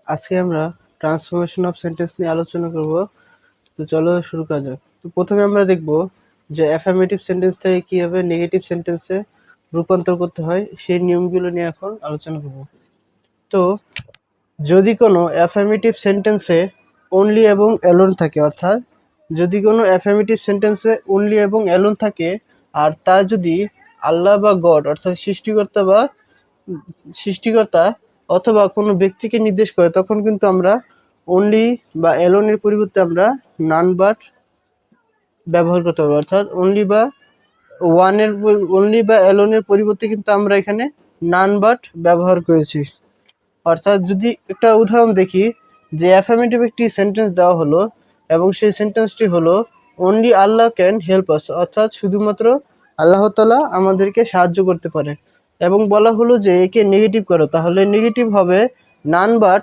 আজকে আমরা transformation of sentence নিয়ে আলোচনা করব। তো চলো শুরু করা যাক। তো প্রথমে আমরা দেখব যে অ্যাফার্মেটিভ সেন্টেন্স থেকে কীভাবে নেগেটিভ সেন্টেন্সে রূপান্তর করতে হয় সেই নিয়মগুলো নিয়ে এখন আলোচনা করব। তো যদি কোনো অ্যাফার্মেটিভ সেন্টেন্সে অনলি এবং অ্যালোন থাকে, অর্থাৎ যদি কোনো অ্যাফার্মেটিভ সেন্টেন্সে অনলি এবং অ্যালোন থাকে আর তা যদি আল্লাহ বা গড অর্থাৎ সৃষ্টিকর্তা অথবা কোনো ব্যক্তিকে নির্দেশ করে, তখন কিন্তু আমরা অনলি বা অ্যালোনের পরিবর্তে আমরা নান বাট ব্যবহার করতে হবে। অর্থাৎ অনলি বা অ্যালোনের পরিবর্তে কিন্তু আমরা এখানে নান বাট ব্যবহার করেছি। অর্থাৎ যদি একটা উদাহরণ দেখি যে অ্যাফার্মেটিভ একটি সেন্টেন্স দেওয়া হলো এবং সেই সেন্টেন্সটি হলো only Allah can help us, অর্থাৎ শুধুমাত্র আল্লাহ তাআলা আমাদেরকে সাহায্য করতে পারে, এবং বলা হলো যে একে নেগেটিভ করো, তাহলে নেগেটিভ হবে নান বাট